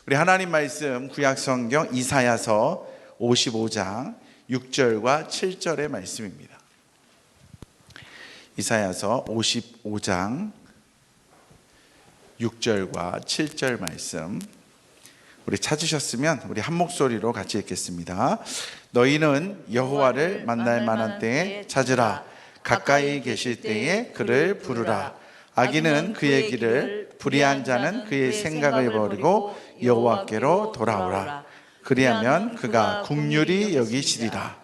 우리 하나님 말씀 구약 성경 이사야서 55장 6절과 7절의 말씀입니다. 이사야서 55장 6절과 7절 말씀, 우리 찾으셨으면 우리 한 목소리로 같이 읽겠습니다. 너희는 여호와를 만날 만한 때에 찾으라. 가까이 계실 때에 그를 부르라. 악인은 그의 길을, 불의한 자는 그의 생각을 버리고 여호와께로 돌아오라. 그리하면 그가 긍휼히 여기시리라.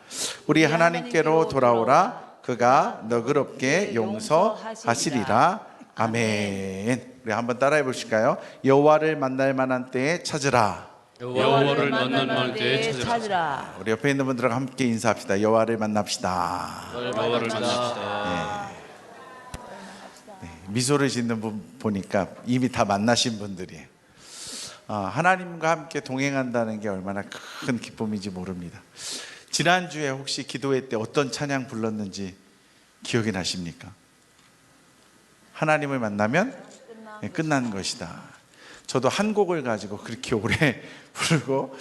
우리 하나님께로 돌아오라. 그가 너그럽게 용서하시리라. 아멘. 우리 한번 따라해 보실까요? 여호와를 만날 만한 때에 찾으라. 여호와를 만날 만한 때에 찾으라. 우리 옆에 있는 분들과 함께 인사합시다. 여호와를 만납시다. 여호와를 만납시다. 미소를 짓는 분 보니까 이미 다 만나신 분들이에요. 하나님과 함께 동행한다는 게 얼마나 큰 기쁨인지 모릅니다. 지난주에 혹시 기도회 때 어떤 찬양 불렀는지 기억이 나십니까? 하나님을 만나면 끝난 것이다. 저도 한 곡을 가지고 그렇게 오래 부르고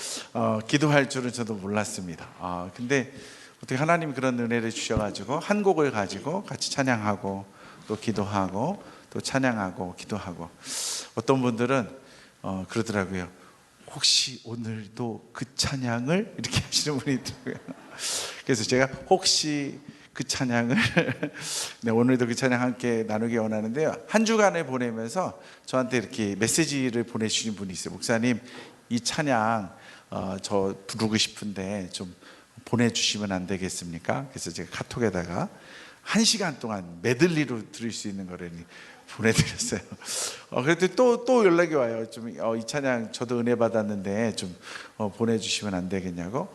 기도할 줄은 저도 몰랐습니다. 근데 어떻게 하나님이 그런 은혜를 주셔가지고 한 곡을 가지고 같이 찬양하고 또 기도하고 또 찬양하고 기도하고, 어떤 분들은 그러더라고요. 혹시 오늘도 그 찬양을 이렇게 하시는 분이 있더라고요. 그래서 제가 혹시 그 찬양을 네, 오늘도 그 찬양 함께 나누기 원하는데요, 한 주간을 보내면서 저한테 이렇게 메시지를 보내주신 분이 있어요. 목사님, 이 찬양 저 부르고 싶은데 좀 보내주시면 안 되겠습니까? 그래서 제가 카톡에다가 1시간 동안 메들리로 들을 수 있는 거를 보내드렸어요. 그래도 또 연락이 와요. 좀 이 찬양 저도 은혜 받았는데 좀 보내주시면 안 되겠냐고.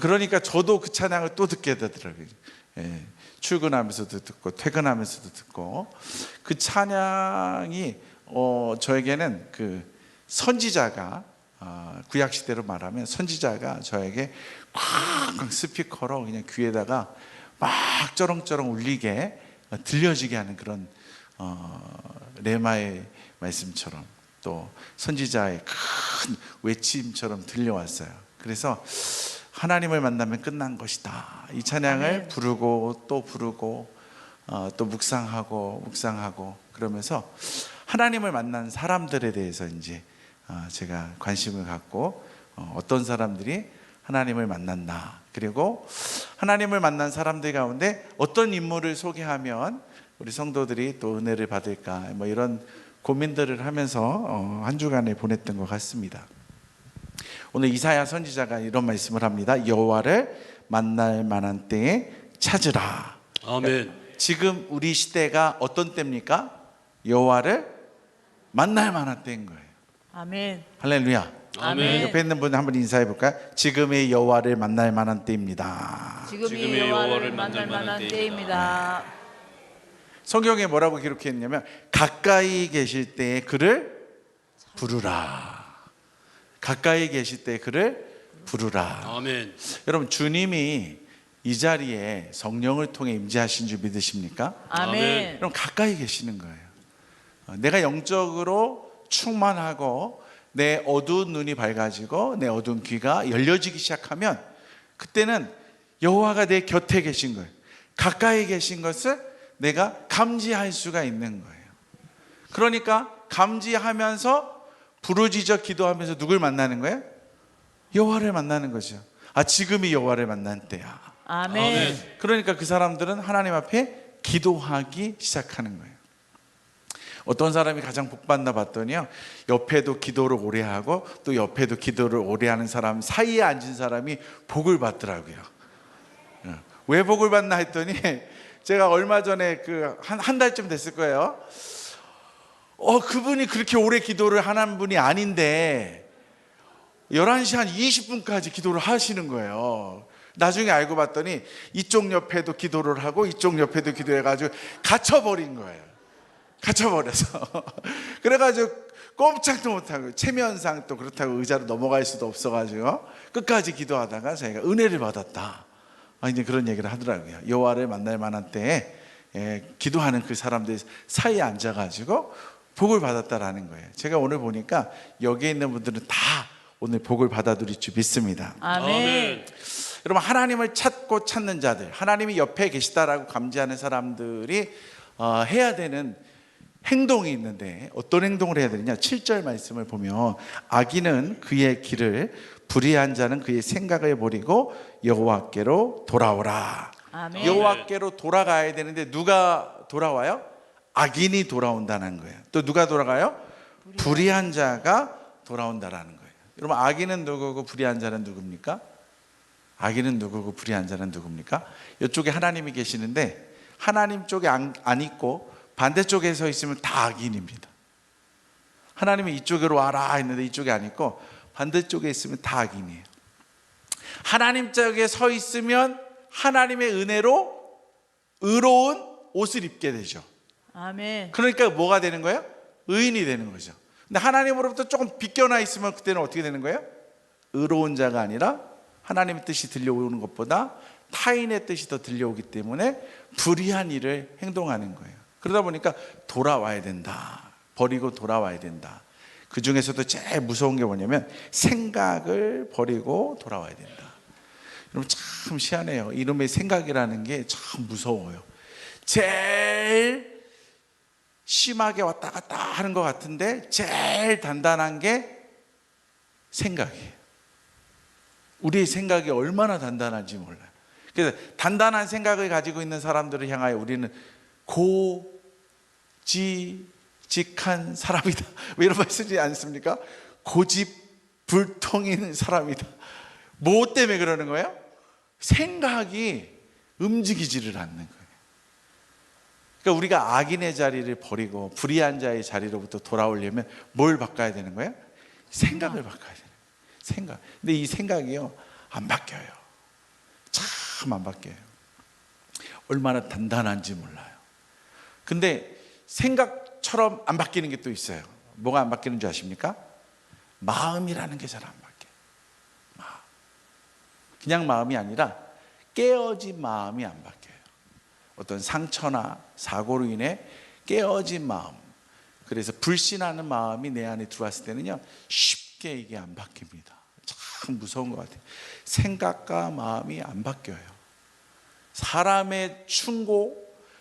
그러니까 저도 그 찬양을 또 듣게 되더라고요. 출근하면서도 듣고 퇴근하면서도 듣고, 그 찬양이 저에게는 그 선지자가, 구약 시대로 말하면 선지자가 저에게 쾅쾅 스피커로 그냥 귀에다가 막 쩌렁쩌렁 울리게 들려지게 하는 그런 레마의 말씀처럼, 또 선지자의 큰 외침처럼 들려왔어요. 그래서 하나님을 만나면 끝난 것이다, 이 찬양을 부르고 또 부르고 또 묵상하고 그러면서 하나님을 만난 사람들에 대해서 이제 제가 관심을 갖고, 어떤 사람들이 하나님을 만났나, 그리고 하나님을 만난 사람들 가운데 어떤 인물을 소개하면 우리 성도들이 또 은혜를 받을까, 뭐 이런 고민들을 하면서 한 주간을 보냈던 것 같습니다. 오늘 이사야 선지자가 이런 말씀을 합니다. 여호와를 만날 만한 때에 찾으라. 아멘. 지금 우리 시대가 어떤 때입니까? 여호와를 만날 만한 때인 거예요. 아멘. 할렐루야. 아멘. 옆에 있는 분 한번 인사해 볼까요? 지금의 여호와를 만날 만한 때입니다. 지금이 여호와를 만날 만한 때입니다. 성경에 뭐라고 기록했냐면, 가까이 계실 때에 그를 부르라. 가까이 계실 때 그를 부르라. 아멘. 여러분, 주님이 이 자리에 성령을 통해 임재하신 줄 믿으십니까? 아멘. 그럼 가까이 계시는 거예요. 내가 영적으로 충만하고 내 어두운 눈이 밝아지고 내 어두운 귀가 열려지기 시작하면, 그때는 여호와가 내 곁에 계신 거예요. 가까이 계신 것을 내가 감지할 수가 있는 거예요. 그러니까 감지하면서 부르짖어 기도하면서 누굴 만나는 거예요? 여호와를 만나는 거죠. 지금이 여호와를 만난 때야. 아멘. 그러니까 그 사람들은 하나님 앞에 기도하기 시작하는 거예요. 어떤 사람이 가장 복받나 봤더니요, 옆에도 기도를 오래 하고 또 옆에도 기도를 오래 하는 사람 사이에 앉은 사람이 복을 받더라고요. 왜 복을 받나 했더니, 제가 얼마 전에 한 달쯤 됐을 거예요. 그분이 그렇게 오래 기도를 하는 분이 아닌데 11시 한 20분까지 기도를 하시는 거예요. 나중에 알고 봤더니 이쪽 옆에도 기도를 하고 이쪽 옆에도 기도해가지고 갇혀버린 거예요. 갇혀버려서 그래가지고 꼼짝도 못하고, 체면상 또 그렇다고 의자로 넘어갈 수도 없어가지고 끝까지 기도하다가 자기가 은혜를 받았다, 이제 그런 얘기를 하더라고요. 여호와를 만날 만한 때에 기도하는 그 사람들 사이에 앉아가지고 복을 받았다라는 거예요. 제가 오늘 보니까 여기에 있는 분들은 다 오늘 복을 받아들일 줄 믿습니다. 아멘. 여러분, 하나님을 찾고 찾는 자들, 하나님이 옆에 계시다라고 감지하는 사람들이 해야 되는 행동이 있는데 어떤 행동을 해야 되느냐? 7절 말씀을 보면 악인은 그의 길을, 불의한 자는 그의 생각을 버리고 여호와께로 돌아오라. 아멘. 여호와께로 돌아가야 되는데 누가 돌아와요? 악인이 돌아온다는 거예요. 또 누가 돌아가요? 불의한 자가 돌아온다라는 거예요. 여러분, 악인은 누구고 불의한 자는 누굽니까? 악인은 누구고 불의한 자는 누굽니까? 이쪽에 하나님이 계시는데 하나님 쪽에 안 있고 반대쪽에 서 있으면 다 악인입니다. 하나님이 이쪽으로 와라 했는데 이쪽에 안 있고 반대쪽에 있으면 다 악인이에요. 하나님 쪽에 서 있으면 하나님의 은혜로 의로운 옷을 입게 되죠. 아멘. 그러니까 뭐가 되는 거예요? 의인이 되는 거죠. 근데 하나님으로부터 조금 비껴나 있으면 그때는 어떻게 되는 거예요? 의로운 자가 아니라 하나님의 뜻이 들려오는 것보다 타인의 뜻이 더 들려오기 때문에 불의한 일을 행동하는 거예요. 그러다 보니까 돌아와야 된다. 버리고 돌아와야 된다. 그 중에서도 제일 무서운 게 뭐냐면 생각을 버리고 돌아와야 된다. 여러분, 참 희한해요. 이놈의 생각이라는 게 참 무서워요. 제일 심하게 왔다 갔다 하는 것 같은데 제일 단단한 게 생각이에요. 우리의 생각이 얼마나 단단한지 몰라요. 그래서 단단한 생각을 가지고 있는 사람들을 향하여 우리는 고지직한 사람이다, 뭐 이런 말 쓰지 않습니까? 고집불통인 사람이다. 뭐 때문에 그러는 거예요? 생각이 움직이지를 않는 거예요. 그러니까 우리가 악인의 자리를 버리고 불의한 자의 자리로부터 돌아오려면 뭘 바꿔야 되는 거예요? 생각을 바꿔야 되는 거예요. 생각. 근데 이 생각이요, 안 바뀌어요. 참 안 바뀌어요. 얼마나 단단한지 몰라요. 근데 생각처럼 안 바뀌는 게 또 있어요. 뭐가 안 바뀌는 줄 아십니까? 마음이라는 게 잘 안 바뀌어요. 마음. 그냥 마음이 아니라 깨어진 마음이 안 바뀌어요. 어떤 상처나 사고로 인해 깨어진 마음, 그래서 불신하는 마음이 내 안에 들어왔을 때는요, 쉽게 이게 안 바뀝니다. 참 무서운 것 같아요. 생각과 마음이 안 바뀌어요. 사람의 충고,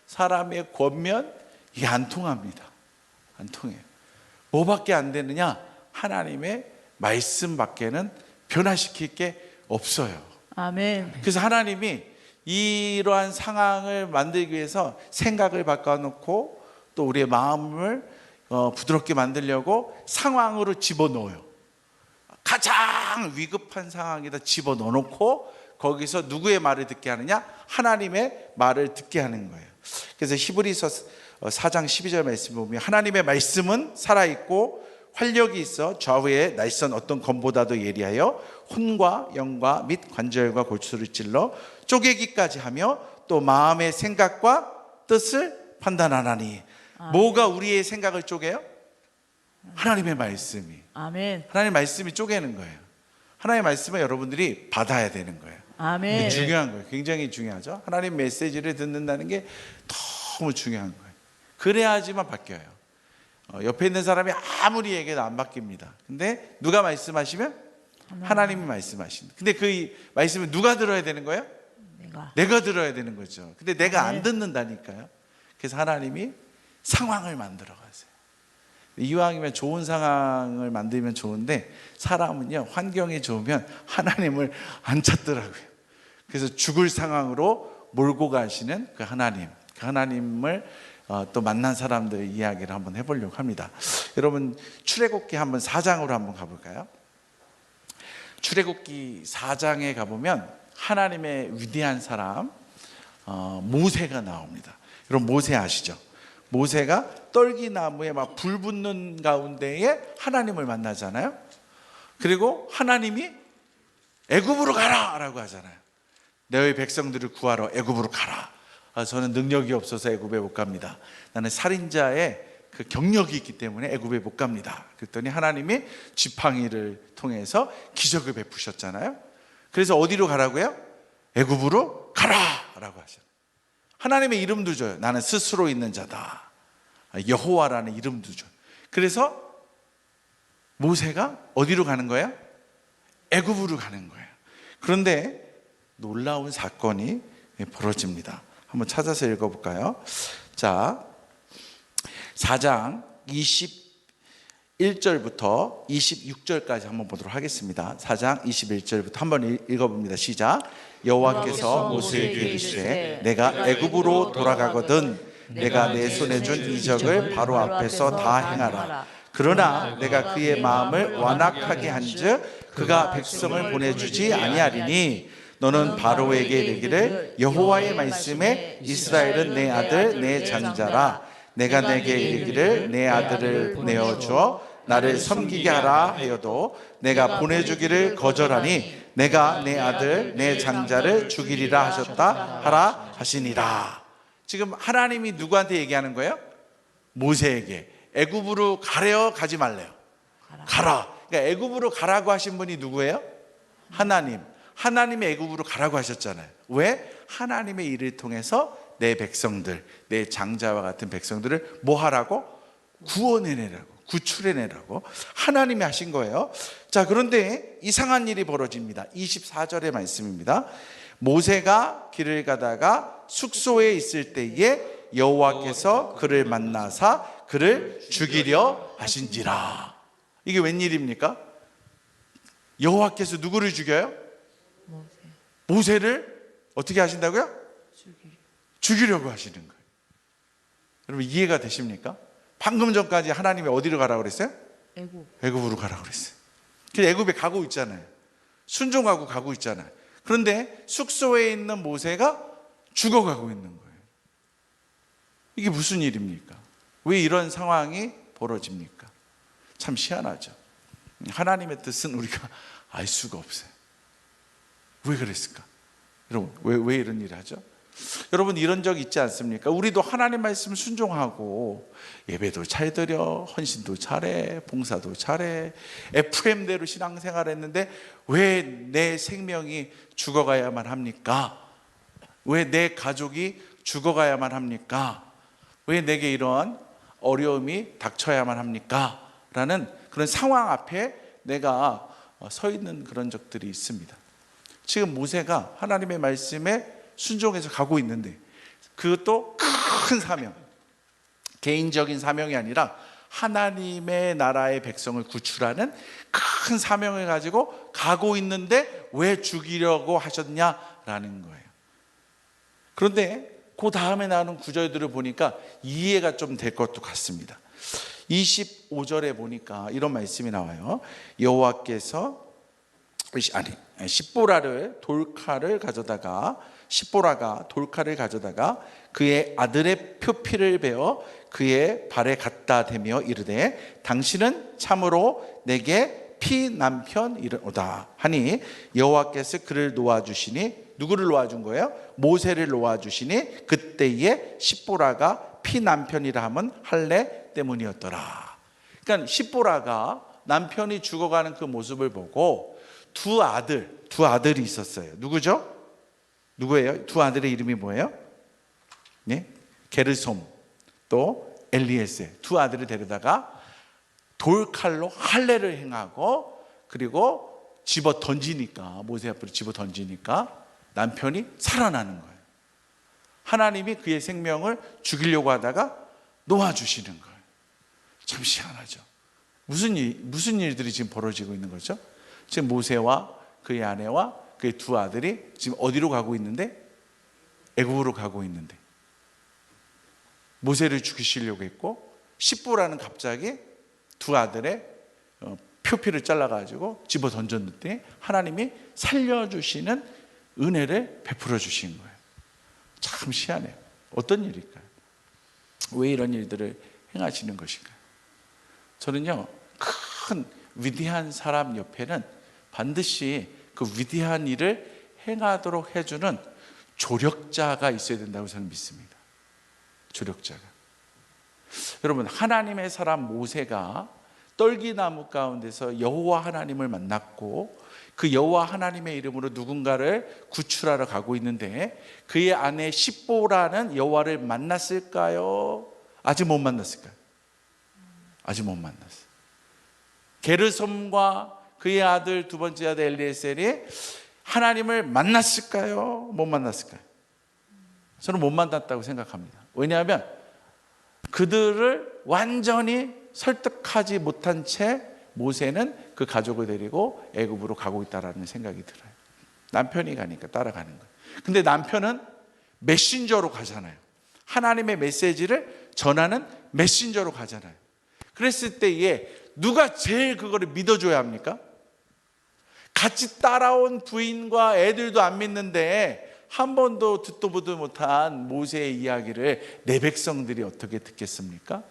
사람의 권면, 이게 안 통합니다. 안 통해요. 뭐밖에 안 되느냐? 하나님의 말씀밖에는 변화시킬 게 없어요. 아멘. 그래서 하나님이 이러한 상황을 만들기 위해서 생각을 바꿔놓고 또 우리의 마음을 부드럽게 만들려고 상황으로 집어넣어요. 가장 위급한 상황에다 집어넣어놓고 거기서 누구의 말을 듣게 하느냐? 하나님의 말을 듣게 하는 거예요. 그래서 히브리서 4장 12절 말씀 보면 하나님의 말씀은 살아있고 활력이 있어 좌우의 날선 어떤 검보다도 예리하여 혼과 영과 및 관절과 골수를 찔러 쪼개기까지 하며 또 마음의 생각과 뜻을 판단하나니. 뭐가 우리의 생각을 쪼개요? 하나님의 말씀이. 아멘. 하나님의 말씀이 쪼개는 거예요. 하나님의 말씀을 여러분들이 받아야 되는 거예요. 아멘. 이게 중요한 거예요. 굉장히 중요하죠. 하나님 메시지를 듣는다는 게 너무 중요한 거예요. 그래야지만 바뀌어요. 옆에 있는 사람이 아무리 얘기해도 안 바뀝니다. 근데 누가 말씀하시면 하나님이 말씀하신다. 근데 그 말씀을 누가 들어야 되는 거예요? 내가 들어야 되는 거죠. 근데 내가 안 듣는다니까요. 그래서 하나님이 상황을 만들어 가세요. 이왕이면 좋은 상황을 만들면 좋은데 사람은요, 환경이 좋으면 하나님을 안 찾더라고요. 그래서 죽을 상황으로 몰고 가시는 그 하나님을 또 만난 사람들의 이야기를 한번 해보려고 합니다. 여러분, 출애굽기 한번 4장으로 한번 가볼까요? 출애굽기 4장에 가보면 하나님의 위대한 사람 모세가 나옵니다. 여러분, 모세 아시죠? 모세가 떨기나무에 막 불 붙는 가운데에 하나님을 만나잖아요. 그리고 하나님이 애굽으로 가라 라고 하잖아요. 너희 백성들을 구하러 애굽으로 가라. 저는 능력이 없어서 애굽에 못 갑니다. 나는 살인자의 그 경력이 있기 때문에 애굽에 못 갑니다. 그랬더니 하나님이 지팡이를 통해서 기적을 베푸셨잖아요. 그래서 어디로 가라고요? 애굽으로 가라 라고 하셨어요. 하나님의 이름도 줘요. 나는 스스로 있는 자다. 여호와라는 이름도 줘요. 그래서 모세가 어디로 가는 거예요? 애굽으로 가는 거예요. 그런데 놀라운 사건이 벌어집니다. 한번 찾아서 읽어볼까요? 자, 4장 21절부터 26절까지 한번 보도록 하겠습니다. 4장 21절부터 한번 읽어봅니다. 시작. 여호와께서 모세에게 이르시되 내가 애굽으로 돌아가거든 내가 내 손에 준 이적을 바로 앞에서 다 행하라. 그러나 내가 그의 마음을 완악하게 한즉 그가 백성을 보내주지 아니하리니 너는 바로에게 이르기를 여호와의 말씀에 이스라엘은 내 아들 내 장자라. 내가 내게 이르기를 내 아들을 내어주어 나를 섬기게 하라 하여도 내가 보내주기를 거절하니 내가 내 아들 내 장자를 죽이리라 하셨다 하라 하시니라. 지금 하나님이 누구한테 얘기하는 거예요? 모세에게. 애굽으로 가래요? 가지 말래요? 가라. 그러니까 애굽으로 가라고 하신 분이 누구예요? 하나님. 하나님이 애굽으로 가라고 하셨잖아요. 왜? 하나님의 일을 통해서 내 백성들, 내 장자와 같은 백성들을 뭐 하라고? 구원해내라고, 구출해내라고 하나님이 하신 거예요. 자, 그런데 이상한 일이 벌어집니다. 24절의 말씀입니다. 모세가 길을 가다가 숙소에 있을 때에 여호와께서 그를 만나사 그를 죽이려 하신지라. 이게 웬일입니까? 여호와께서 누구를 죽여요? 모세를 어떻게 하신다고요? 죽이려고 하시는 거예요. 여러분 이해가 되십니까? 방금 전까지 하나님이 어디로 가라고 그랬어요? 애굽으로 가라고 그랬어요. 그래서 애굽에 가고 있잖아요. 순종하고 가고 있잖아요. 그런데 숙소에 있는 모세가 죽어가고 있는 거예요. 이게 무슨 일입니까? 왜 이런 상황이 벌어집니까? 참 희한하죠. 하나님의 뜻은 우리가 알 수가 없어요. 왜 그랬을까? 여러분 왜 이런 일을 하죠? 여러분 이런 적 있지 않습니까? 우리도 하나님 말씀 순종하고 예배도 잘 드려, 헌신도 잘해, 봉사도 잘해, FM대로 신앙생활 했는데 왜 내 생명이 죽어가야만 합니까? 왜 내 가족이 죽어가야만 합니까? 왜 내게 이러한 어려움이 닥쳐야만 합니까? 라는 그런 상황 앞에 내가 서 있는 그런 적들이 있습니다. 지금 모세가 하나님의 말씀에 순종해서 가고 있는데 그것도 큰 사명, 개인적인 사명이 아니라 하나님의 나라의 백성을 구출하는 큰 사명을 가지고 가고 있는데 왜 죽이려고 하셨냐라는 거예요. 그런데 그 다음에 나오는 구절들을 보니까 이해가 좀 될 것도 같습니다. 25절에 보니까 이런 말씀이 나와요. 여호와께서 십보라가 돌칼을 가져다가 그의 아들의 표피를 베어 그의 발에 갖다 대며 이르되 당신은 참으로 내게 피 남편이로다 하니 여호와께서 그를 놓아주시니 누구를 놓아준 거예요? 모세를 놓아주시니 그때에 십보라가 피 남편이라 함은 할례 때문이었더라. 그러니까 십보라가 남편이 죽어가는 그 모습을 보고 두 아들이 있었어요. 누구죠? 누구예요? 두 아들의 이름이 뭐예요? 네? 게르솜 또 엘리에세 두 아들을 데려다가 돌칼로 할례를 행하고 그리고 집어 던지니까 모세 앞으로 집어 던지니까 남편이 살아나는 거예요. 하나님이 그의 생명을 죽이려고 하다가 놓아주시는 거예요. 참 희한하죠. 무슨 일들이 지금 벌어지고 있는 거죠? 지금 모세와 그의 아내와 그의 두 아들이 지금 어디로 가고 있는데? 애굽으로 가고 있는데 모세를 죽이시려고 했고 십보라는 갑자기 두 아들의 표피를 잘라가지고 집어 던졌는데 하나님이 살려주시는 은혜를 베풀어 주신 거예요. 참 희한해요. 어떤 일일까요? 왜 이런 일들을 행하시는 것인가요? 저는요 큰 위대한 사람 옆에는 반드시 그 위대한 일을 행하도록 해주는 조력자가 있어야 된다고 저는 믿습니다. 조력자가. 여러분 하나님의 사람 모세가 떨기나무 가운데서 여호와 하나님을 만났고 그 여호와 하나님의 이름으로 누군가를 구출하러 가고 있는데 그의 아내 십보라는 여호와를 만났을까요? 아직 못 만났을까요? 아직 못 만났어요. 게르솜과 그의 아들 두 번째 아들 엘리에셀이 하나님을 만났을까요? 못 만났을까요? 저는 못 만났다고 생각합니다. 왜냐하면 그들을 완전히 설득하지 못한 채 모세는 그 가족을 데리고 애굽으로 가고 있다라는 생각이 들어요. 남편이 가니까 따라가는 거예요. 근데 남편은 메신저로 가잖아요. 하나님의 메시지를 전하는 메신저로 가잖아요. 그랬을 때에 누가 제일 그거를 믿어줘야 합니까? 같이 따라온 부인과 애들도 안 믿는데 한 번도 듣도 보도 못한 모세의 이야기를 내 백성들이 어떻게 듣겠습니까?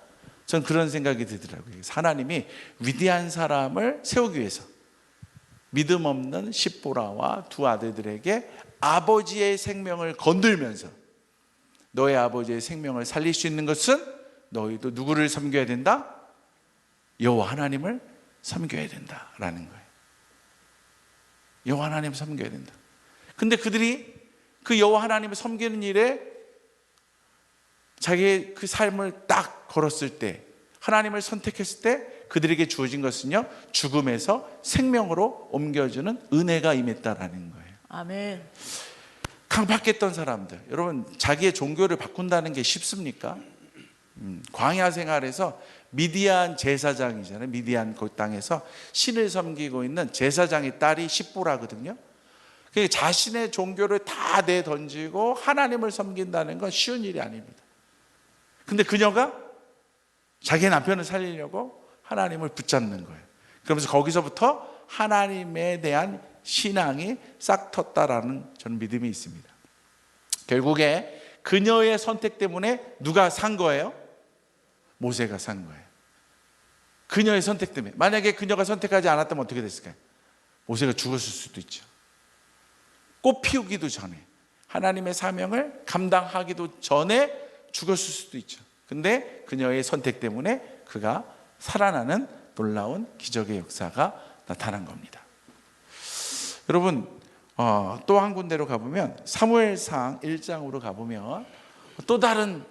전 그런 생각이 들더라고요. 하나님이 위대한 사람을 세우기 위해서 믿음 없는 십보라와 두 아들들에게 아버지의 생명을 건들면서 너의 아버지의 생명을 살릴 수 있는 것은 너희도 누구를 섬겨야 된다? 여호와 하나님을 섬겨야 된다라는 거예요. 여호와 하나님을 섬겨야 된다. 근데 그들이 그 여호와 하나님을 섬기는 일에 자기의 그 삶을 딱 걸었을 때, 하나님을 선택했을 때 그들에게 주어진 것은요, 죽음에서 생명으로 옮겨주는 은혜가 임했다라는 거예요. 아멘. 강팍했던 사람들, 여러분 자기의 종교를 바꾼다는 게 쉽습니까? 광야 생활에서 미디안 제사장이잖아요. 미디안 그 땅에서 신을 섬기고 있는 제사장의 딸이 십보라거든요. 자신의 종교를 다 내던지고 하나님을 섬긴다는 건 쉬운 일이 아닙니다. 근데 그녀가 자기 남편을 살리려고 하나님을 붙잡는 거예요. 그러면서 거기서부터 하나님에 대한 신앙이 싹 텄다라는 저는 믿음이 있습니다. 결국에 그녀의 선택 때문에 누가 산 거예요? 모세가 산 거예요. 그녀의 선택 때문에. 만약에 그녀가 선택하지 않았다면 어떻게 됐을까요? 모세가 죽었을 수도 있죠. 꽃 피우기도 전에, 하나님의 사명을 감당하기도 전에 죽었을 수도 있죠. 근데 그녀의 선택 때문에 그가 살아나는 놀라운 기적의 역사가 나타난 겁니다. 여러분, 또 한 군데로 가보면 사무엘상 1장으로 가보면 또 다른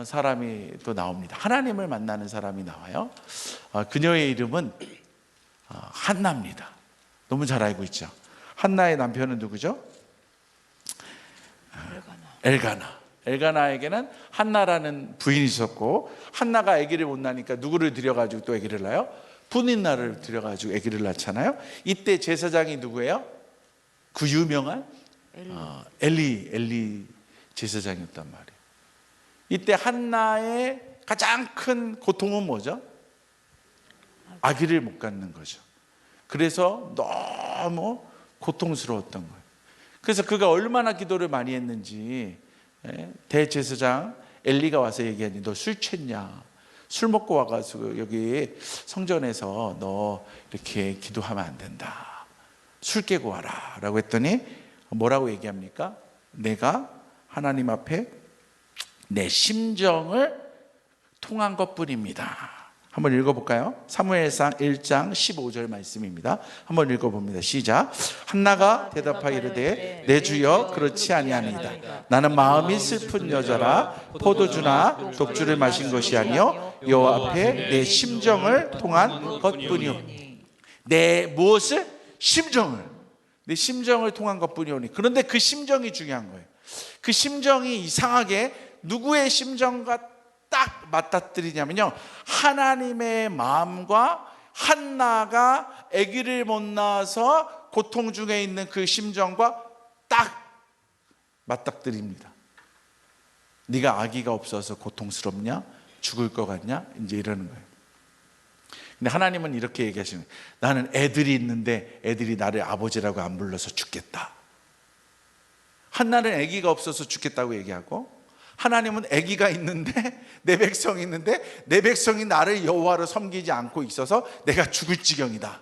사람이 또 나옵니다. 하나님을 만나는 사람이 나와요. 그녀의 이름은 한나입니다. 너무 잘 알고 있죠. 한나의 남편은 누구죠? 엘가나에게는 한나라는 부인이 있었고, 한나가 아기를 못 낳으니까 누구를 들여가지고 또 아기를 낳아요? 분인나를 들여가지고 아기를 낳잖아요. 이때 제사장이 누구예요? 그 유명한 엘리 제사장이었단 말이에요. 이때 한나의 가장 큰 고통은 뭐죠? 아기를 못 갖는 거죠. 그래서 너무 고통스러웠던 거예요. 그래서 그가 얼마나 기도를 많이 했는지 대제사장 엘리가 와서 얘기하니, 너 술 취했냐? 술 먹고 와가지고 여기 성전에서 너 이렇게 기도하면 안 된다. 술 깨고 와라 라고 했더니 뭐라고 얘기합니까? 내가 하나님 앞에 내 심정을 통한 것뿐입니다. 한번 읽어볼까요? 사무엘상 1장 15절 말씀입니다. 한번 읽어봅니다. 시작. 한나가 대답하이르되 내 주여 그렇지 아니하니이다. 나는 마음이 슬픈 여자라 포도주나 독주를 마신 것이 아니요 여호와 앞에 내 심정을 통한 것뿐이오니. 내 무엇을? 심정을. 내 심정을 통한 것뿐이오니. 그런데 그 심정이 중요한 거예요. 그 심정이 이상하게 누구의 심정과 딱 맞닥뜨리냐면요, 하나님의 마음과 한나가 아기를 못 낳아서 고통 중에 있는 그 심정과 딱 맞닥뜨립니다. 네가 아기가 없어서 고통스럽냐? 죽을 것 같냐? 이제 이러는 거예요. 근데 하나님은 이렇게 얘기하시는 거예요. 나는 애들이 있는데 애들이 나를 아버지라고 안 불러서 죽겠다. 한나는 아기가 없어서 죽겠다고 얘기하고, 하나님은 아기가 있는데, 내 백성이 있는데 내 백성이 나를 여호와로 섬기지 않고 있어서 내가 죽을 지경이다.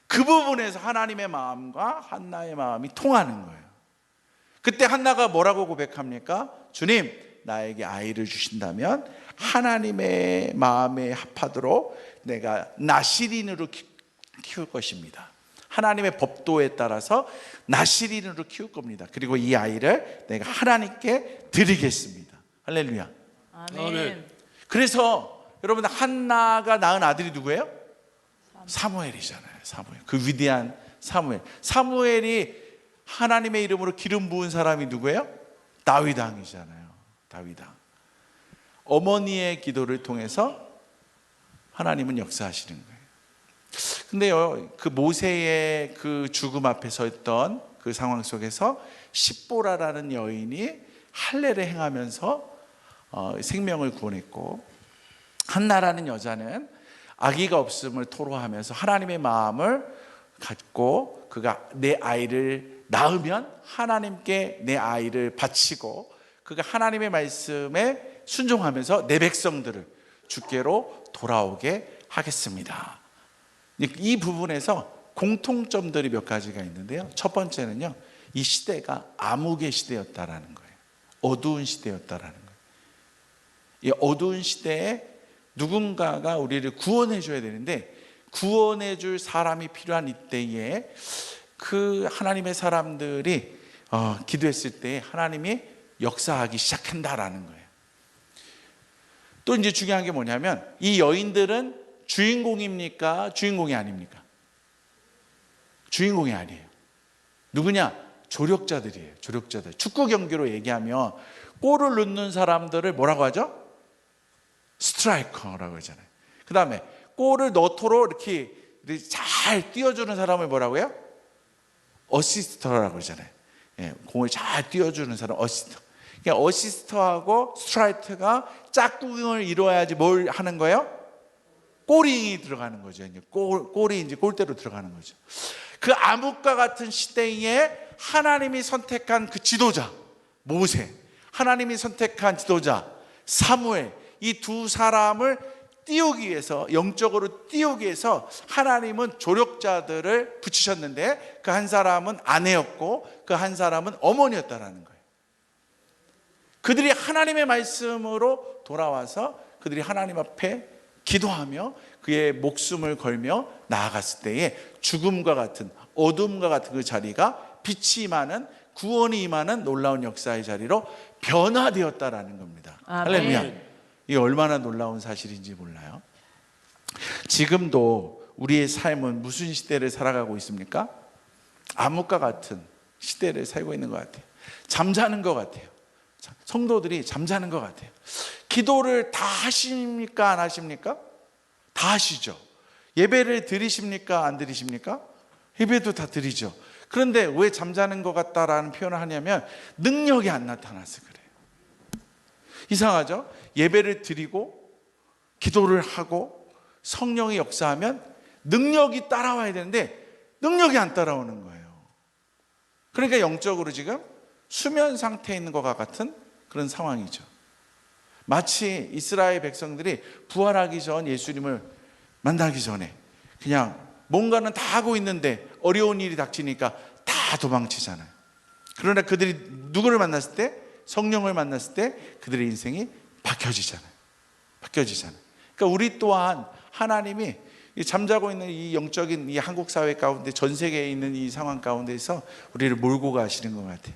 그 부분에서 하나님의 마음과 한나의 마음이 통하는 거예요. 그때 한나가 뭐라고 고백합니까? 주님, 나에게 아이를 주신다면 하나님의 마음에 합하도록 내가 나시린으로 키울 것입니다. 하나님의 법도에 따라서 나시린으로 키울 겁니다. 그리고 이 아이를 내가 하나님께 드리겠습니다. 할렐루야. 아멘. 그래서 여러분 한나가 낳은 아들이 누구예요? 사무엘이잖아요. 사무엘. 그 위대한 사무엘. 사무엘이 하나님의 이름으로 기름 부은 사람이 누구예요? 다윗 왕이잖아요. 다윗 왕. 어머니의 기도를 통해서 하나님은 역사하시는 거예요. 근데요, 그 모세의 그 죽음 앞에 서 있던 그 상황 속에서 십보라라는 여인이 할례를 행하면서 생명을 구원했고, 한나라는 여자는 아기가 없음을 토로하면서 하나님의 마음을 갖고 그가 내 아이를 낳으면 하나님께 내 아이를 바치고 그가 하나님의 말씀에 순종하면서 내 백성들을 주께로 돌아오게 하겠습니다. 이 부분에서 공통점들이 몇 가지가 있는데요. 첫 번째는요, 이 시대가 암흑의 시대였다라는 거예요. 어두운 시대였다라는 거예요. 이 어두운 시대에 누군가가 우리를 구원해 줘야 되는데, 구원해 줄 사람이 필요한 이때에 그 하나님의 사람들이 기도했을 때 하나님이 역사하기 시작한다라는 거예요. 또 이제 중요한 게 뭐냐면, 이 여인들은 주인공입니까? 주인공이 아닙니까? 주인공이 아니에요. 누구냐? 조력자들이에요. 조력자들. 축구 경기로 얘기하면 골을 넣는 사람들을 뭐라고 하죠? 스트라이커라고 하잖아요. 그 다음에 골을 넣도록 이렇게 잘 띄워주는 사람을 뭐라고 해요? 어시스터라고 그러잖아요. 예, 공을 잘 띄워주는 사람 어시스터. 그러니까 어시스터하고 스트라이커가 짝꿍을 이루어야지 뭘 하는 거예요? 골이 들어가는 거죠. 골이 이제 골대로 들어가는 거죠. 그 암흑과 같은 시대에 하나님이 선택한 그 지도자 모세, 하나님이 선택한 지도자 사무엘, 이 두 사람을 띄우기 위해서, 영적으로 띄우기 위해서 하나님은 조력자들을 붙이셨는데, 그 한 사람은 아내였고 그 한 사람은 어머니였다라는 거예요. 그들이 하나님의 말씀으로 돌아와서 그들이 하나님 앞에 기도하며 그의 목숨을 걸며 나아갔을 때에 죽음과 같은, 어둠과 같은 그 자리가 빛이 임하는, 구원이 임하는 놀라운 역사의 자리로 변화되었다라는 겁니다. 아멘. 할렐루야. 이게 얼마나 놀라운 사실인지 몰라요. 지금도 우리의 삶은 무슨 시대를 살아가고 있습니까? 암흑과 같은 시대를 살고 있는 것 같아요. 잠자는 것 같아요. 성도들이 잠자는 것 같아요. 기도를 다 하십니까? 안 하십니까? 다 하시죠. 예배를 드리십니까? 안 드리십니까? 예배도 다 드리죠. 그런데 왜 잠자는 것 같다라는 표현을 하냐면 능력이 안 나타나서 그래요. 이상하죠? 예배를 드리고 기도를 하고 성령이 역사하면 능력이 따라와야 되는데 능력이 안 따라오는 거예요. 그러니까 영적으로 지금 수면 상태에 있는 것과 같은 그런 상황이죠. 마치 이스라엘 백성들이 부활하기 전, 예수님을 만나기 전에 그냥 뭔가는 다 하고 있는데 어려운 일이 닥치니까 다 도망치잖아요. 그러나 그들이 누구를 만났을 때, 성령을 만났을 때 그들의 인생이 바뀌어지잖아요. 그러니까 우리 또한 하나님이 잠자고 있는 이 영적인 이 한국 사회 가운데, 전 세계에 있는 이 상황 가운데서 우리를 몰고 가시는 것 같아요.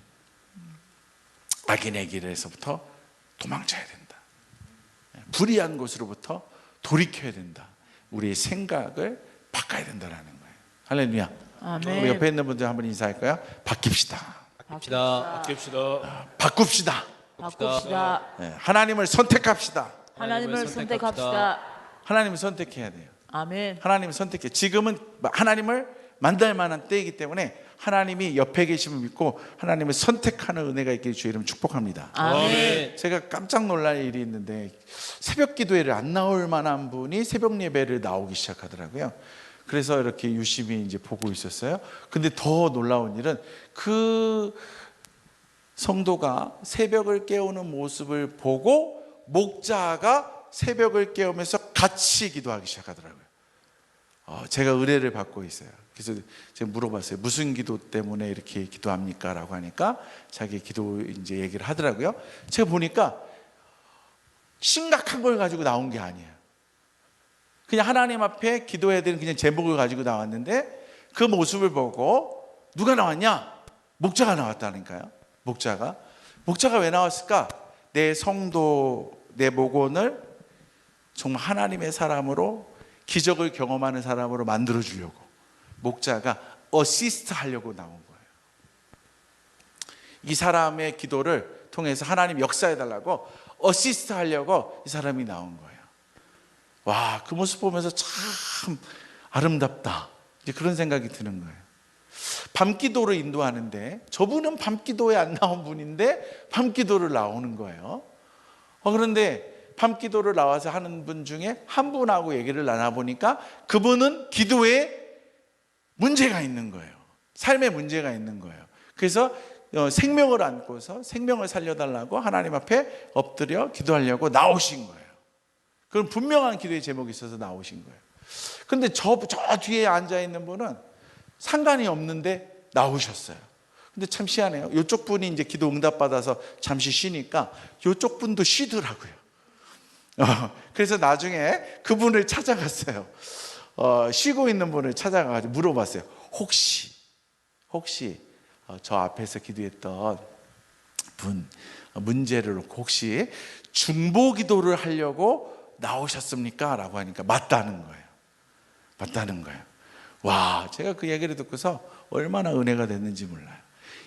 악인의 길에서부터 도망쳐야 된다. 불의한 곳으로부터 돌이켜야 된다. 우리의 생각을 바꿔야 된다라는 거예요. 할렐루야. 아멘. 우리 옆에 있는 분들 한번 인사할까요? 바뀝시다. 바꿉시다. 바꿉시다. 네, 하나님을 선택합시다. 하나님을 선택합시다. 하나님을 선택해야 돼요. 아멘. 하나님을 선택해. 지금은 하나님을 만날 만한 때이기 때문에 하나님이 옆에 계심을 믿고 하나님을 선택하는 은혜가 있기를 주의 이름 축복합니다. 아멘. 제가 깜짝 놀랄 일이 있는데, 새벽 기도회를 안 나올 만한 분이 새벽 예배를 나오기 시작하더라고요. 그래서 이렇게 유심히 이제 보고 있었어요. 근데 더 놀라운 일은 그 성도가 새벽을 깨우는 모습을 보고 목자가 새벽을 깨우면서 같이 기도하기 시작하더라고요. 제가 의뢰를 받고 있어요. 그래서 제가 물어봤어요. 무슨 기도 때문에 이렇게 기도합니까? 라고 하니까 자기 기도 이제 얘기를 하더라고요. 제가 보니까 심각한 걸 가지고 나온 게 아니에요. 그냥 하나님 앞에 기도해야 되는 그냥 제목을 가지고 나왔는데, 그 모습을 보고 누가 나왔냐? 목자가 나왔다니까요. 목자가 왜 나왔을까? 내 성도, 내 목원을 정말 하나님의 사람으로 기적을 경험하는 사람으로 만들어 주려고 목자가 어시스트 하려고 나온 거예요. 이 사람의 기도를 통해서 하나님 역사해 달라고 어시스트 하려고 이 사람이 나온 거예요. 와, 그 모습 보면서 참 아름답다, 이제 그런 생각이 드는 거예요. 밤기도를 인도하는데 저분은 밤기도에 안 나온 분인데 밤기도를 나오는 거예요. 그런데 밤기도를 나와서 하는 분 중에 한 분하고 얘기를 나눠보니까 그분은 기도에 문제가 있는 거예요. 삶에 문제가 있는 거예요. 그래서 생명을 안고서 생명을 살려달라고 하나님 앞에 엎드려 기도하려고 나오신 거예요. 그런 분명한 기도의 제목이 있어서 나오신 거예요. 근데 저 뒤에 앉아있는 분은 상관이 없는데 나오셨어요. 근데 참 희한해요. 이쪽 분이 이제 기도 응답받아서 잠시 쉬니까 이쪽 분도 쉬더라고요. 그래서 나중에 그분을 찾아갔어요. 쉬고 있는 분을 찾아가서 물어봤어요. 혹시 저 앞에서 기도했던 분 문제를 놓고 혹시 중보 기도를 하려고 나오셨습니까? 라고 하니까 맞다는 거예요. 와, 제가 그 얘기를 듣고서 얼마나 은혜가 됐는지 몰라요.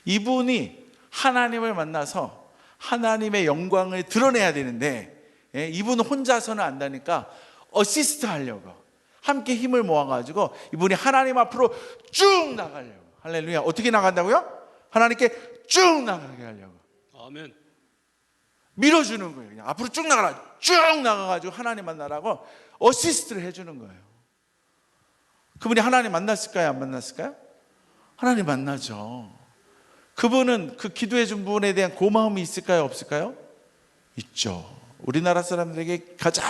이분이 하나님을 만나서 하나님의 영광을 드러내야 되는데 이분은 혼자서는 안 되니까 어시스트 하려고 함께 힘을 모아가지고 이분이 하나님 앞으로 쭉 나가려고. 할렐루야. 어떻게 나간다고요? 하나님께 쭉 나가게 하려고. 아멘. 밀어주는 거예요. 그냥 앞으로 쭉 나가라. 쭉 나가가지고 하나님 만나라고 어시스트를 해주는 거예요. 그분이 하나님 만났을까요? 안 만났을까요? 하나님 만나죠. 그분은 그 기도해 준 분에 대한 고마움이 있을까요? 없을까요? 있죠. 우리나라 사람들에게 가장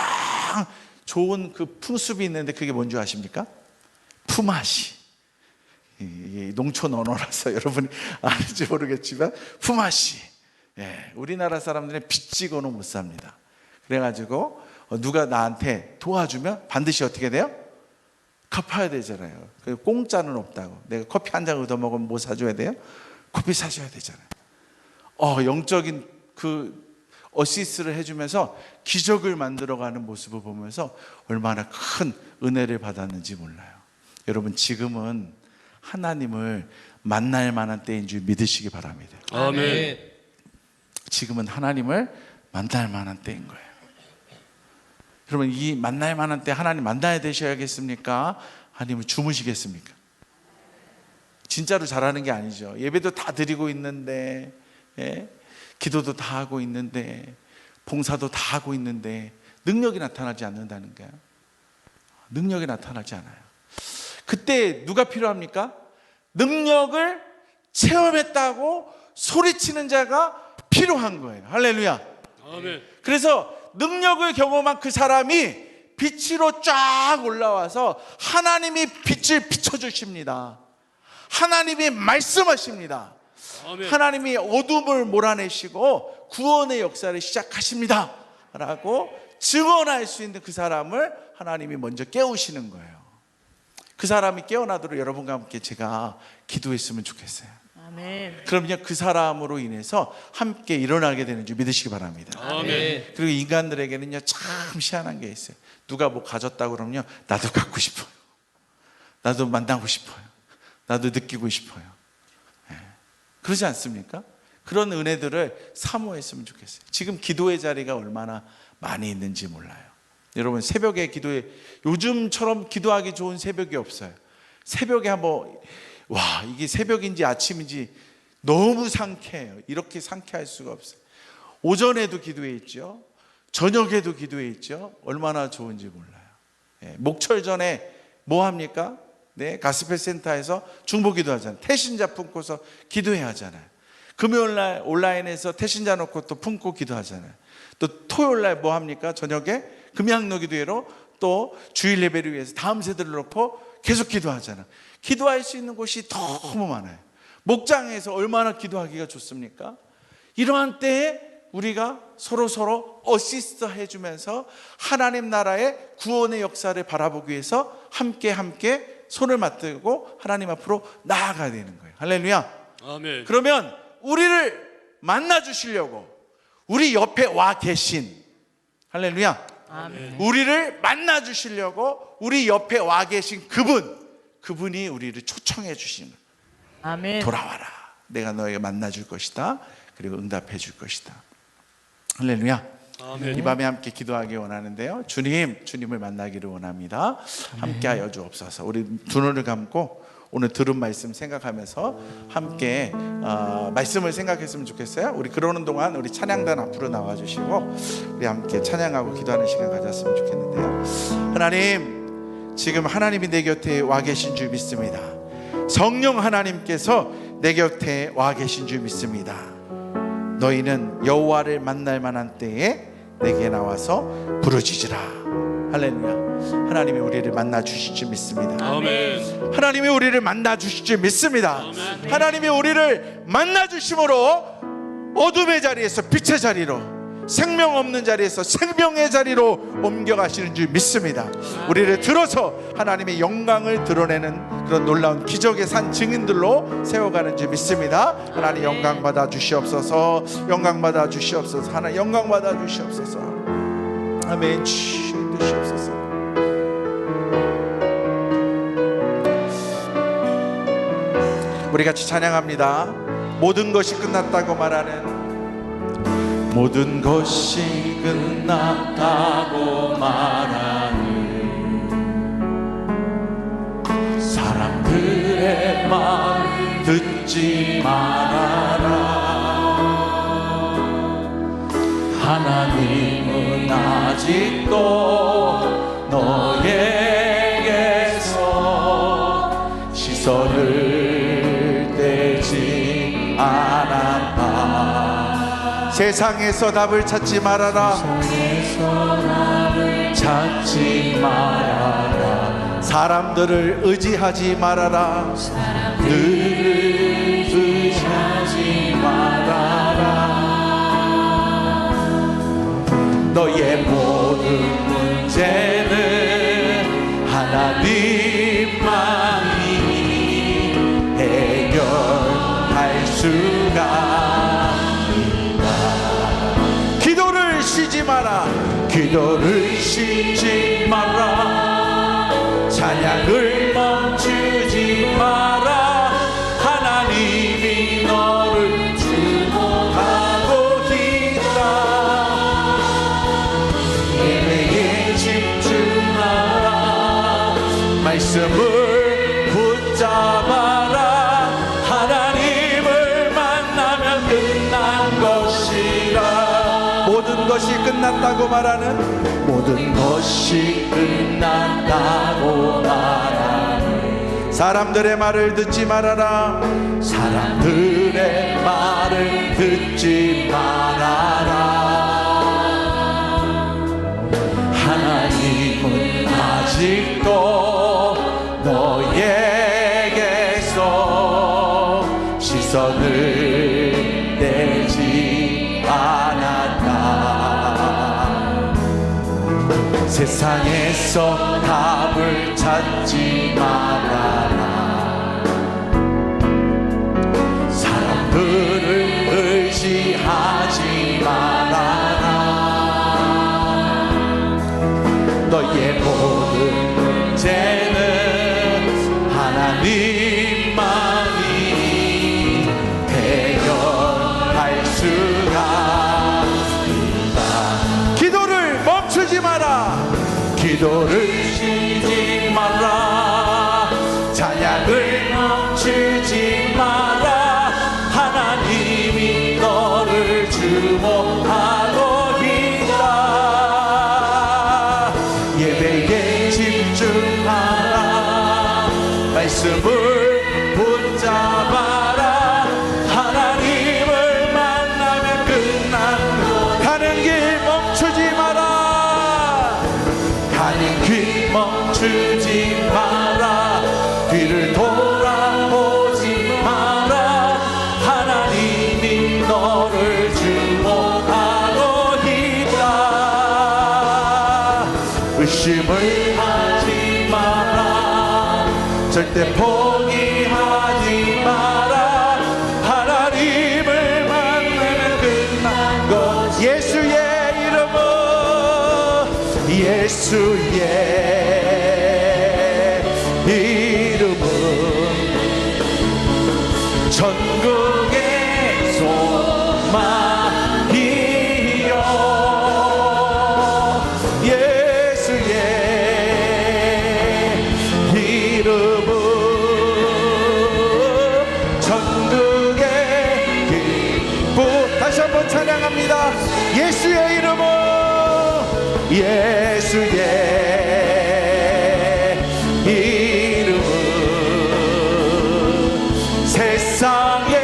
좋은 그 풍습이 있는데 그게 뭔지 아십니까? 품앗이. 농촌 언어라서 여러분이 아는지 모르겠지만 품앗이. 우리나라 사람들은 빚지고는 못 삽니다. 그래가지고 누가 나한테 도와주면 반드시 어떻게 돼요? 갚아야 되잖아요. 공짜는 없다고. 내가 커피 한 잔 얻어 먹으면 뭐 사줘야 돼요? 커피 사줘야 되잖아요. 영적인 그 어시스트를 해주면서 기적을 만들어가는 모습을 보면서 얼마나 큰 은혜를 받았는지 몰라요. 여러분, 지금은 하나님을 만날 만한 때인 줄 믿으시기 바랍니다. 아멘. 지금은 하나님을 만날 만한 때인 거예요. 여러분, 이 만날 만한 때 하나님 만나야 되셔야겠습니까? 아니면 주무시겠습니까? 진짜로 잘하는 게 아니죠. 예배도 다 드리고 있는데, 기도도 다 하고 있는데, 봉사도 다 하고 있는데 능력이 나타나지 않는다는 거예요. 능력이 나타나지 않아요. 그때 누가 필요합니까? 능력을 체험했다고 소리치는 자가 필요한 거예요. 할렐루야. 아멘. 그래서 능력을 경험한 그 사람이 빛으로 쫙 올라와서 하나님이 빛을 비춰주십니다. 하나님이 말씀하십니다. 아멘. 하나님이 어둠을 몰아내시고 구원의 역사를 시작하십니다 라고 증언할 수 있는 그 사람을 하나님이 먼저 깨우시는 거예요. 그 사람이 깨어나도록 여러분과 함께 제가 기도했으면 좋겠어요. 아멘. 그럼요, 그 사람으로 인해서 함께 일어나게 되는 줄 믿으시기 바랍니다. 아멘. 그리고 인간들에게는요 참 희한한 게 있어요. 누가 뭐 가졌다고 그러면요, 나도 갖고 싶어요. 나도 만나고 싶어요. 나도 느끼고 싶어요. 그러지 않습니까? 그런 은혜들을 사모했으면 좋겠어요. 지금 기도의 자리가 얼마나 많이 있는지 몰라요. 여러분, 새벽에 기도해, 요즘처럼 기도하기 좋은 새벽이 없어요. 새벽에 한번, 와, 이게 새벽인지 아침인지 너무 상쾌해요. 이렇게 상쾌할 수가 없어요. 오전에도 기도해 있죠. 저녁에도 기도해 있죠. 얼마나 좋은지 몰라요. 목철 전에 뭐 합니까? 가스펠 센터에서 중보 기도하잖아요. 태신자 품고서 기도해야 하잖아요. 금요일날 온라인에서 태신자 놓고 또 품고 기도하잖아요. 또 토요일날 뭐 합니까? 저녁에 금양로 기도회로 또 주일 예배를 위해서 다음 세대를 놓고 계속 기도하잖아요. 기도할 수 있는 곳이 너무 많아요. 목장에서 얼마나 기도하기가 좋습니까? 이러한 때에 우리가 서로 어시스트 해주면서 하나님 나라의 구원의 역사를 바라보기 위해서 함께 손을 맞들고 하나님 앞으로 나아가야 되는 거예요. 할렐루야. 아멘. 그러면 우리를 만나 주시려고 우리 옆에 와 계신, 할렐루야, 아멘. 우리를 만나 주시려고 우리 옆에 와 계신 그분이 우리를 초청해 주시는 아멘. 돌아와라. 내가 너에게 만나 줄 것이다. 그리고 응답해 줄 것이다. 할렐루야. 아멘. 이 밤에 함께 기도하기 원하는데요. 주님을 만나기를 원합니다. 함께하여 주옵소서. 우리 두 눈을 감고 오늘 들은 말씀 생각하면서 함께 말씀을 생각했으면 좋겠어요. 우리 그러는 동안 우리 찬양단 앞으로 나와주시고 우리 함께 찬양하고 기도하는 시간 가졌으면 좋겠는데요. 하나님, 지금 하나님이 내 곁에 와 계신 줄 믿습니다. 성령 하나님께서 내 곁에 와 계신 줄 믿습니다. 너희는 여호와를 만날 만한 때에 내게 나와서 부르짖으라. 할렐루야. 하나님이 우리를 만나 주실 줄 믿습니다. 아멘. 하나님이 우리를 만나 주실 줄 믿습니다. 아멘. 하나님이 우리를 만나 주심으로 어둠의 자리에서 빛의 자리로, 생명 없는 자리에서 생명의 자리로 옮겨가시는 줄 믿습니다. 우리를 들어서 하나님의 영광을 드러내는 그런 놀라운 기적의 산 증인들로 세워가는 줄 믿습니다. 하나님 영광 받아 주시옵소서. 영광 받아 주시옵소서. 하나님 영광 받아 주시옵소서. 아멘. 주시옵소서. 우리 같이 찬양합니다. 모든 것이 끝났다고 말하는, 모든 것이 끝났다고 말하는 사람들의 말 듣지 말아라. 하나님은 아직도 너에게서 시선을 떼지 않았다. 세상에서 답을 찾지 말아라. 찾지 말아라. 사람들을 의지하지 말아라. 사람들을 의지하지 말아라. 너의 모든 문제는 하나님만이 해결할 수가 있다. 기도를 쉬지 마라. 기도를 쉬지 마라. 찬양을 멈추지 마라. 하나님이 너를 주목하고 있다. 예배에 집중하라. 말씀을 붙잡아라. 하나님을 만나면 끝난 것이라. 모든 것이 끝났다고 말하는, 모든 것이 끝났다고 말하는 사람들의 말을 듣지 말아라. 사람들의 말을 듣지 말아라. 하나님은 아직도 너에게서 시선을 떼지 않았다. 세상에서 답을 찾지 말아라. 사람들을 의지하지 말아라. 너의 모든 문제는 하나님만이 해결할 수가 있다. 기도를 멈추지 마라. 기도를 쉬지 마라. 찬양을 멈추지 마라. 하나님이 너를 주목하고 있다. 예배에 집중하라. 말씀을 붙잡아라. 하나님을 만나면 끝난 가는 길 멈추지 마라. 가는 길 멈추지 마라. 뒤를 돌아보지 마라. 하나님이 너를 주목하고 있다. 의심을 하지 마라. 절대 포기하지 마라. 하나님을 만나면 끝난 것. 예수의 이름은, 전국의 소망이여 예수의 이름은 전국의 기쁨. 다시 한번 찬양합니다. 예수의 이름은 예수의 이름은 세상의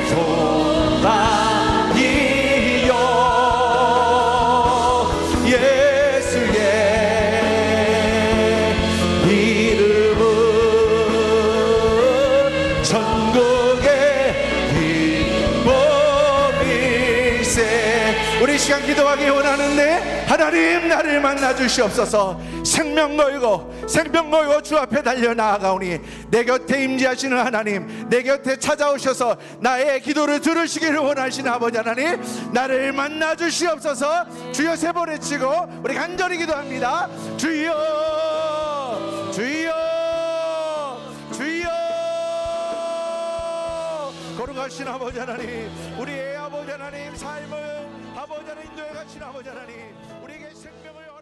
소망이요 예수의 이름은 전국의 기쁨일세. 우리 시간 기도하기 원하는데 하나님 나를 만나 주시옵소서. 생명 걸고 주 앞에 달려 나아가오니 내 곁에 임재하시는 하나님, 내 곁에 찾아오셔서 나의 기도를 들으시기를 원하시는 아버지 하나님, 나를 만나 주시옵소서. 주여 세 번 외치고 우리 간절히 기도합니다. 주여 주여 주여. 거룩하신 아버지 하나님, 우리의 아버지 하나님, 삶을 아버지 하나님 인도해 가신 아버지 하나님, 우리에게 생명을